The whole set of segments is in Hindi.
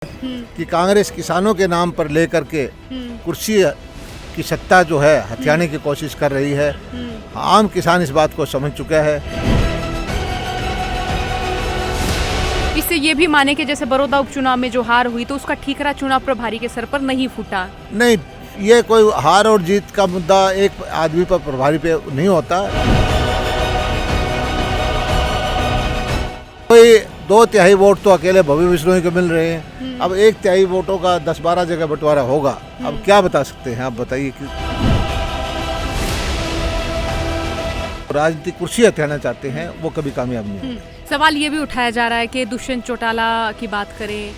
कि कांग्रेस किसानों के नाम पर लेकर के कुर्सी की सत्ता जो है हथियाने की कोशिश कर रही है। आम किसान इस बात को समझ चुका है। इससे ये भी माने कि जैसे बड़ौदा उपचुनाव में जो हार हुई तो उसका ठीकरा चुनाव प्रभारी के सर पर नहीं फूटा। नहीं, ये कोई हार और जीत का मुद्दा एक आदमी पर प्रभारी पे नहीं होता। कोई 2/3 वोट तो अकेले भव्य बिश्नोई को मिल रहे हैं। अब 1/3 वोटों का 10-12 जगह बंटवारा होगा। अब क्या बता सकते हैं, आप बताइए कि राजनीतिक कुर्सी हथियाना चाहते हैं वो कभी कामयाब नहीं होगा। सवाल ये भी उठाया जा रहा है कि दुष्यंत चौटाला की बात करें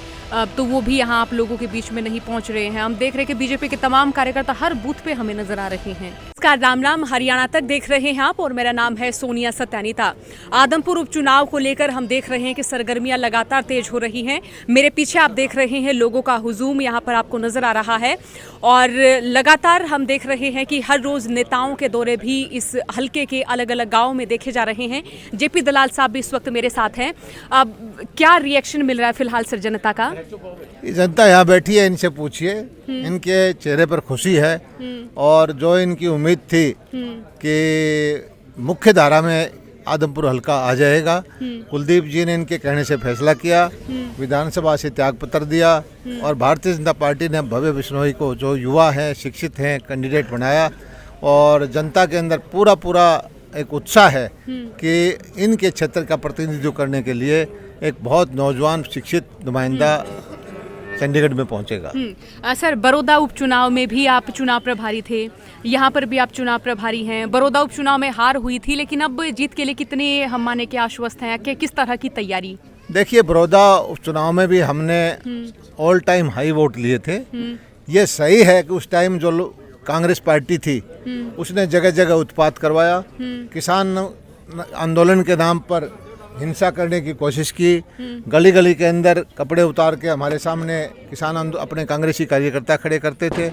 तो वो भी यहाँ आप लोगों के बीच में नहीं पहुंच रहे हैं। हम देख रहे हैं कि बीजेपी के तमाम कार्यकर्ता हर बूथ पे हमें नजर आ रहे हैं। नमस्कार, राम राम, हरियाणा तक देख रहे हैं आप और मेरा नाम है सोनिया सत्यानीता। आदमपुर उपचुनाव को लेकर हम देख रहे हैं कि सरगर्मियां लगातार तेज हो रही हैं। मेरे पीछे आप देख रहे हैं लोगों का हुजूम यहाँ पर आपको नजर आ रहा है और लगातार हम देख रहे हैं कि हर रोज नेताओं के दौरे भी इस हल्के के अलग अलग गाँव में देखे जा रहे हैं। जेपी दलाल साहब भी इस वक्त मेरे साथ हैं। अब क्या रिएक्शन मिल रहा है फिलहाल सर जनता का? जनता यहाँ बैठी है, इनसे पूछिए। इनके चेहरे पर खुशी है और जो इनकी उम्मीद थी कि मुख्य धारा में आदमपुर हल्का आ जाएगा, कुलदीप जी ने इनके कहने से फैसला किया, विधानसभा से त्याग पत्र दिया और भारतीय जनता पार्टी ने भव्य बिश्नोई को, जो युवा हैं, शिक्षित हैं, कैंडिडेट बनाया और जनता के अंदर पूरा एक उत्साह है कि इनके क्षेत्र का प्रतिनिधित्व करने के लिए एक बहुत नौजवान शिक्षित नुमाइंदा चंडीगढ़ में पहुंचेगा। सर, बड़ौदा उपचुनाव में भी आप चुनाव प्रभारी थे, यहाँ पर भी आप चुनाव प्रभारी हैं। बड़ौदा उपचुनाव में हार हुई थी लेकिन अब जीत के लिए कितने हम माने के आश्वस्त हैं, कि किस तरह की तैयारी? देखिए, बड़ौदा उपचुनाव में भी हमने ऑल टाइम हाई वोट लिए थे। ये सही है कि उस टाइम जो कांग्रेस पार्टी थी उसने जगह जगह उत्पात करवाया, किसान आंदोलन के नाम पर हिंसा करने की कोशिश की, गली गली के अंदर कपड़े उतार के हमारे सामने किसान अपने कांग्रेसी कार्यकर्ता खड़े करते थे।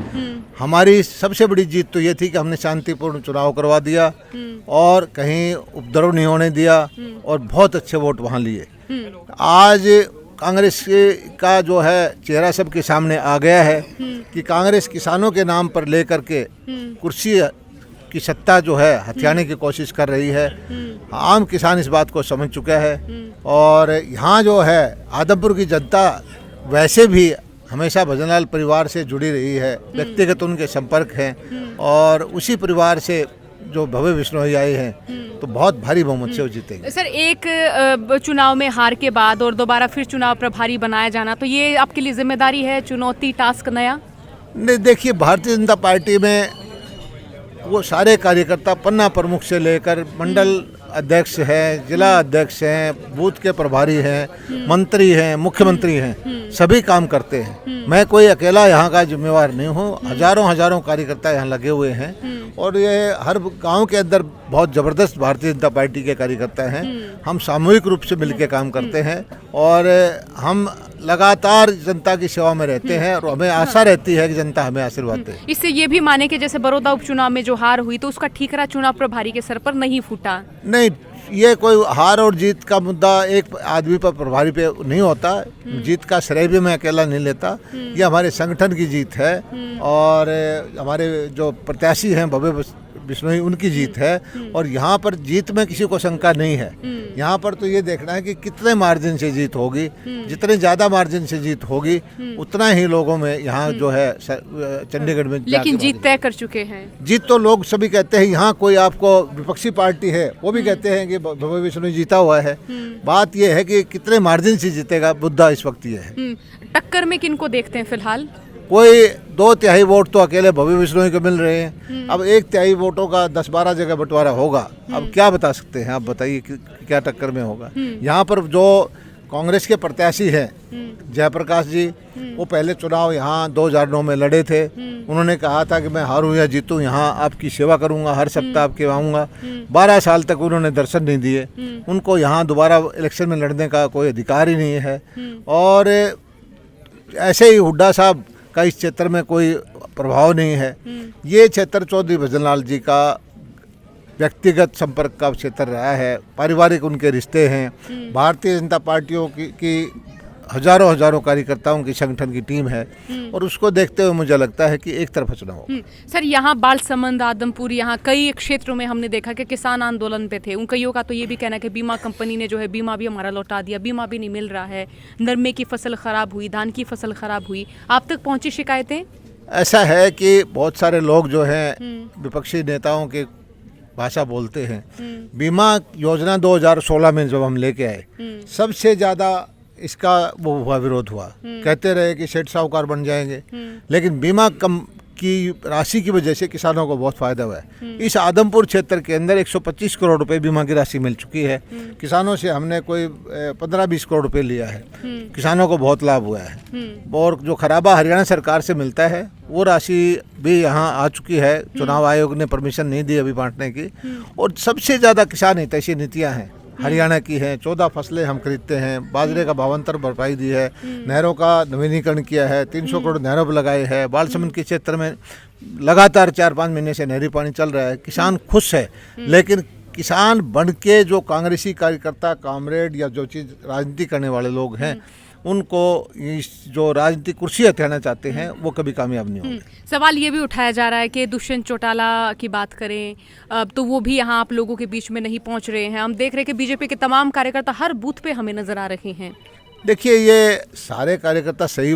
हमारी सबसे बड़ी जीत तो ये थी कि हमने शांतिपूर्ण चुनाव करवा दिया और कहीं उपद्रव नहीं होने दिया और बहुत अच्छे वोट वहाँ लिए। आज कांग्रेस का जो है चेहरा सबके सामने आ गया है कि कांग्रेस किसानों के नाम पर लेकर के कुर्सी की सत्ता जो है हथियाने की कोशिश कर रही है। आम किसान इस बात को समझ चुका है और यहाँ जो है आदमपुर की जनता वैसे भी हमेशा भजनलाल परिवार से जुड़ी रही है, व्यक्तिगत उनके संपर्क हैं और उसी परिवार से जो भव्य बिश्नोई आए हैं तो बहुत भारी बहुमत से वो जीतेंगे। सर, एक चुनाव में हार के बाद और दोबारा फिर चुनाव प्रभारी बनाया जाना, तो ये आपके लिए जिम्मेदारी है, चुनौती, टास्क नया? नहीं, देखिए, भारतीय जनता पार्टी में वो सारे कार्यकर्ता पन्ना प्रमुख से लेकर मंडल अध्यक्ष हैं, जिला अध्यक्ष हैं, बूथ के प्रभारी हैं, मंत्री हैं, मुख्यमंत्री हैं, सभी काम करते हैं। मैं कोई अकेला यहाँ का जिम्मेवार नहीं हूँ। हजारों कार्यकर्ता यहाँ लगे हुए हैं और ये हर गांव के अंदर बहुत ज़बरदस्त भारतीय जनता पार्टी के कार्यकर्ता हैं। हम सामूहिक रूप से मिलकर काम करते हैं और हम लगातार जनता की सेवा में रहते हैं और हमें आशा रहती है कि जनता हमें आशीर्वाद दे। इससे ये भी माने कि जैसे बड़ौदा उपचुनाव में जो हार हुई तो उसका ठीकरा चुनाव प्रभारी के सर पर नहीं फूटा। नहीं, ये कोई हार और जीत का मुद्दा एक आदमी पर प्रभारी पे नहीं होता। जीत का श्रेय भी मैं अकेला नहीं लेता। ये हमारे संगठन की जीत है और हमारे जो प्रत्याशी हैं भव्य बिश्नोई, उनकी जीत है और यहाँ पर जीत में किसी को शंका नहीं है। यहाँ पर तो ये देखना है कि कितने मार्जिन से जीत होगी। जितने ज़्यादा मार्जिन से जीत होगी उतना ही लोगों में यहाँ जो है चंडीगढ़ में। लेकिन जीत तय कर चुके हैं। जीत तो लोग सभी कहते हैं। यहाँ कोई आपको विपक्षी पार्टी है वो भी कहते हैं कि भव्य बिश्नोई जीता हुआ है। बात ये है कि कितने मार्जिन से जीतेगा, मुद्दा इस वक्त ये है। टक्कर में किनको देखते हैं फिलहाल? कोई 2/3 वोट तो अकेले भव्य बिश्नोई को मिल रहे हैं। अब 1/3 वोटों का 10-12 जगह बंटवारा होगा। अब क्या बता सकते हैं, आप बताइए कि क्या टक्कर में होगा। यहाँ पर जो कांग्रेस के प्रत्याशी हैं जयप्रकाश जी, वो पहले चुनाव यहाँ 2009 में लड़े थे। उन्होंने कहा था कि मैं हारूं या जीतूं यहाँ आपकी सेवा करूँगा, हर सप्ताह आपके आऊँगा। 12 साल तक उन्होंने दर्शन नहीं दिए। उनको यहाँ दोबारा इलेक्शन में लड़ने का कोई अधिकार ही नहीं है और ऐसे ही हुड्डा साहब का इस क्षेत्र में कोई प्रभाव नहीं है। ये क्षेत्र चौधरी भजनलाल जी का व्यक्तिगत संपर्क का क्षेत्र रहा है, पारिवारिक उनके रिश्ते हैं। भारतीय जनता पार्टियों की हजारों हजारों कार्यकर्ताओं की संगठन की टीम है और उसको देखते हुए मुझे लगता है कि एक तरफा चुनाव होगा। सर, यहाँ बालसमंद, आदमपुर, यहाँ कई क्षेत्रों में हमने देखा कि किसान आंदोलन पे थे। उन कईयों का तो ये भी कहना है कि बीमा कंपनी ने जो है बीमा भी हमारा लौटा दिया, बीमा भी नहीं मिल रहा है, नरमे की फसल खराब हुई, धान की फसल खराब हुई। आप तक पहुंची शिकायतें? ऐसा है कि बहुत सारे लोग जो हैं विपक्षी नेताओं के भाषा बोलते हैं। बीमा योजना 2016 में जब हम लेके आए, सबसे ज़्यादा इसका वो हुआ, विरोध हुआ। कहते रहे कि सेठ साहूकार बन जाएंगे, लेकिन बीमा कम की राशि की वजह से किसानों को बहुत फायदा हुआ है। इस आदमपुर क्षेत्र के अंदर 125 करोड़ रुपए बीमा की राशि मिल चुकी है। किसानों से हमने कोई 15-20 करोड़ रुपए लिया है। किसानों को बहुत लाभ हुआ है। और जो खराबा हरियाणा सरकार से मिलता है वो राशि भी यहाँ आ चुकी है। चुनाव आयोग ने परमिशन नहीं दी अभी बांटने की। और सबसे ज़्यादा किसान हितैषी नीतियाँ हैं हरियाणा की हैं। 14 फसलें हम खरीदते हैं, बाजरे का भावांतर भरपाई दी है, नहरों का नवीनीकरण किया है, 300 करोड़ नहरों पर लगाए हैं। बालसमंद के क्षेत्र में लगातार 4-5 महीने से नहरी पानी चल रहा है। किसान खुश है, लेकिन किसान बन के जो कांग्रेसी कार्यकर्ता, कामरेड या जो चीज़ राजनीति करने वाले लोग हैं, उनको इस जो राजनीतिक कुर्सी हथियाना चाहते हैं वो कभी कामयाब नहीं होंगे। सवाल ये भी उठाया जा रहा है कि दुष्यंत चौटाला की बात करें तो वो भी यहाँ आप लोगों के बीच में नहीं पहुँच रहे हैं। हम देख रहे हैं कि बीजेपी के तमाम कार्यकर्ता हर बूथ पे हमें नजर आ रहे हैं। देखिए, ये सारे कार्यकर्ता सही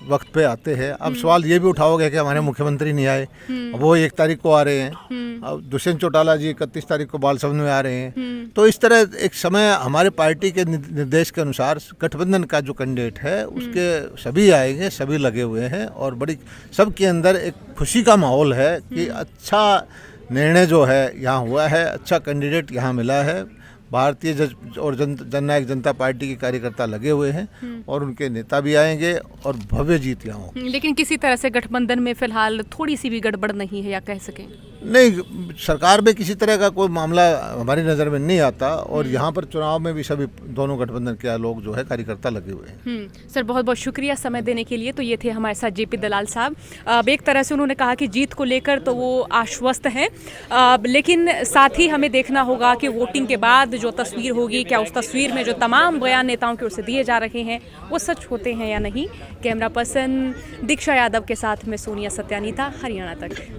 वक्त पे आते हैं। अब सवाल ये भी उठाओगे कि हमारे मुख्यमंत्री नहीं आए, वो 1 तारीख को आ रहे हैं। अब दुष्यंत चौटाला जी 31 तारीख को बालसमंद में आ रहे हैं। तो इस तरह एक समय हमारे पार्टी के निर्देश के अनुसार गठबंधन का जो कैंडिडेट है उसके सभी आएंगे, सभी लगे हुए हैं और बड़ी सबके अंदर एक खुशी का माहौल है कि अच्छा निर्णय जो है यहाँ हुआ है, अच्छा कैंडिडेट यहाँ मिला है। भारतीय जननायक जनता पार्टी के कार्यकर्ता लगे हुए हैं और उनके नेता भी आएंगे और भव्य जीत यहाँ होगी। लेकिन किसी तरह से गठबंधन में फिलहाल थोड़ी सी भी गड़बड़ नहीं है, या कह सकें? नहीं, सरकार में किसी तरह का कोई मामला हमारी नज़र में नहीं आता और यहाँ पर चुनाव में भी सभी दोनों गठबंधन के लोग जो है कार्यकर्ता लगे हुए हैं। सर, बहुत बहुत शुक्रिया समय देने के लिए। तो ये थे हमारे साथ जेपी दलाल साहब। अब एक तरह से उन्होंने कहा कि जीत को लेकर तो वो आश्वस्त हैं, लेकिन साथ ही हमें देखना होगा कि वोटिंग के बाद जो तस्वीर होगी, क्या उस तस्वीर में जो तमाम बयान नेताओं की ओर से दिए जा रहे हैं वो सच होते हैं या नहीं। कैमरा पर्सन दीक्षा यादव के साथ में सोनिया सत्यानीता, हरियाणा तक।